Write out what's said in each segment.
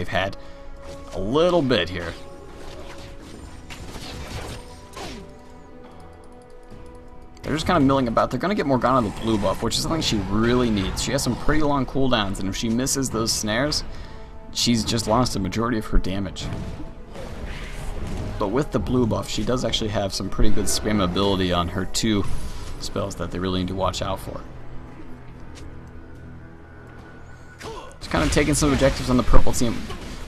they've had a little bit here. They're just kind of milling about. They're going to get Morgana the blue buff, which is something she really needs. She has some pretty long cooldowns, and if she misses those snares, she's just lost a majority of her damage. But with the blue buff, she does actually have some pretty good spammability on her 2 spells that they really need to watch out for. Just kind of taking some objectives on the purple team.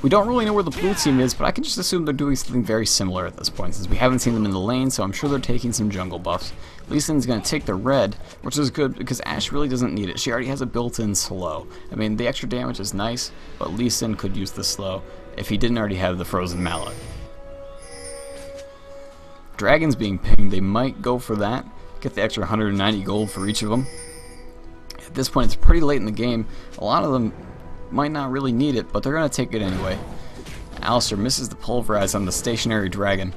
We don't really know where the blue team is, but I can just assume they're doing something very similar at this point, since we haven't seen them in the lane, so I'm sure they're taking some jungle buffs. Lee Sin's going to take the red, which is good because Ashe really doesn't need it. She already has a built-in slow. I mean, the extra damage is nice, but Lee Sin could use the slow if he didn't already have the frozen mallet. Dragons being pinged, they might go for that, get the extra 190 gold for each of them. At this point, it's pretty late in the game. A lot of them might not really need it, but they're going to take it anyway. Alistar misses the pulverize on the stationary dragon.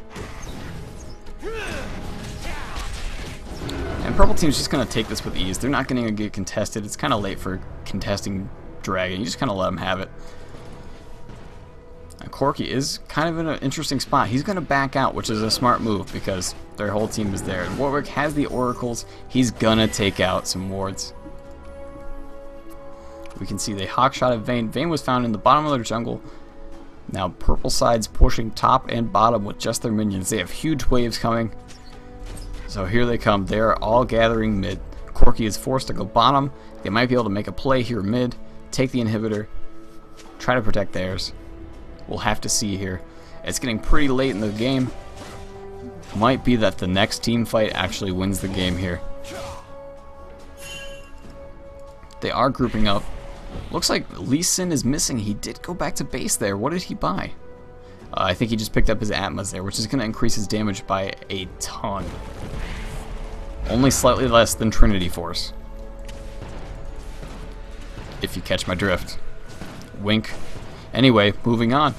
And purple team's just going to take this with ease. They're not going to get contested. It's kind of late for contesting dragon. You just kind of let them have it. And Corki is kind of in an interesting spot. He's going to back out, which is a smart move because their whole team is there. And Warwick has the oracles. He's going to take out some wards. We can see they hawkshot at Vayne. Vayne was found in the bottom of their jungle. Now purple side's pushing top and bottom with just their minions. They have huge waves coming. So here they come. They're all gathering mid. Corki is forced to go bottom. They might be able to make a play here mid. Take the inhibitor. Try to protect theirs. We'll have to see here. It's getting pretty late in the game. Might be that the next team fight actually wins the game here. They are grouping up. Looks like Lee Sin is missing. He did go back to base there. What did he buy? I think he just picked up his Atmas there, which is going to increase his damage by a ton. Only slightly less than Trinity Force. If you catch my drift. Wink. Anyway, moving on.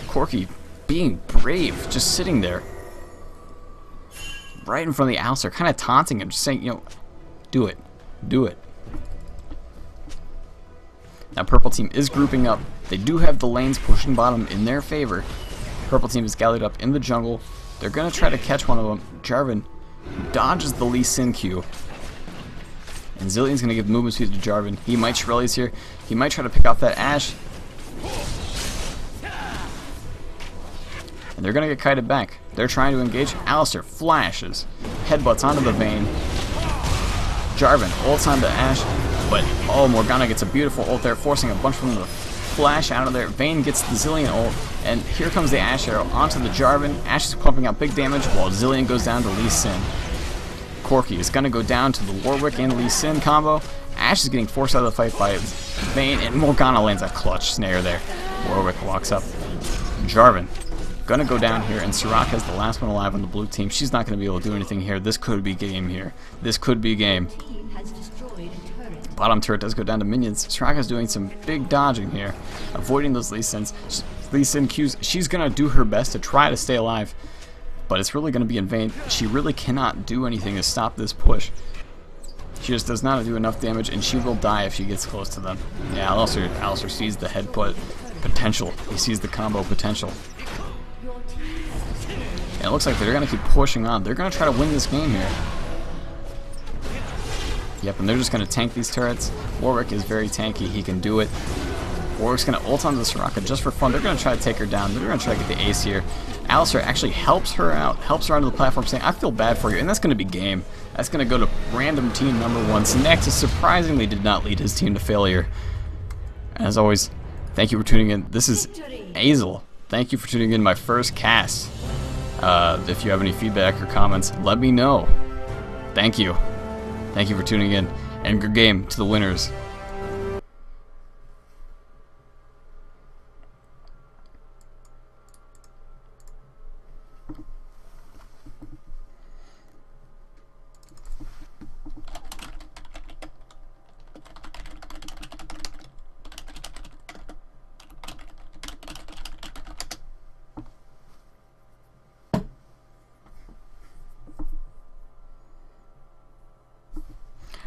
Corki being brave, just sitting there. Right in front of the Alistar, kind of taunting him, just saying, you know, do it. Do it. Now purple team is grouping up. They do have the lanes pushing bottom in their favor. Purple team is gathered up in the jungle. They're going to try to catch one of them. Jarvan dodges the Lee Sin Q. And Zilean's going to give movement speed to Jarvan. He might Shirley's here. He might try to pick off that Ashe. And they're going to get kited back. They're trying to engage. Alistar flashes. Headbutts onto the Vayne. Jarvan ults onto Ashe. But, oh, Morgana gets a beautiful ult there, forcing a bunch of them to flash out of there. Vayne gets the Zilean ult, and here comes the Ashe arrow onto the Jarvan. Ashe is pumping out big damage, while Zilean goes down to Lee Sin. Corki is going to go down to the Warwick and Lee Sin combo. Ashe is getting forced out of the fight by Vayne, and Morgana lands a clutch snare there. Warwick walks up. Jarvan going to go down here, and Soraka is the last one alive on the blue team. She's not going to be able to do anything here. This could be game here. This could be game. Bottom turret does go down to minions. Soraka's doing some big dodging here, avoiding those Lee Sins. Lee Sin Qs. She's going to do her best to try to stay alive, but it's really going to be in vain. She really cannot do anything to stop this push. She just does not do enough damage, and she will die if she gets close to them. Yeah, Alistar sees the headbutt potential. He sees the combo potential. And it looks like they're going to keep pushing on. They're going to try to win this game here. Yep, and they're just going to tank these turrets. Warwick is very tanky. He can do it. Warwick's going to ult onto the Soraka just for fun. They're going to try to take her down. They're going to try to get the ace here. Alistar actually helps her out, helps her onto the platform, saying, I feel bad for you. And that's going to be game. That's going to go to random team number 1. Nexus surprisingly did not lead his team to failure. As always, thank you for tuning in. This is Azel. Thank you for tuning in my first cast. If you have any feedback or comments, let me know. Thank you. Thank you for tuning in, and good game to the winners.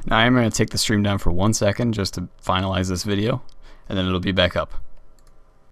Now I'm going to take the stream down for 1 second just to finalize this video, and then it'll be back up.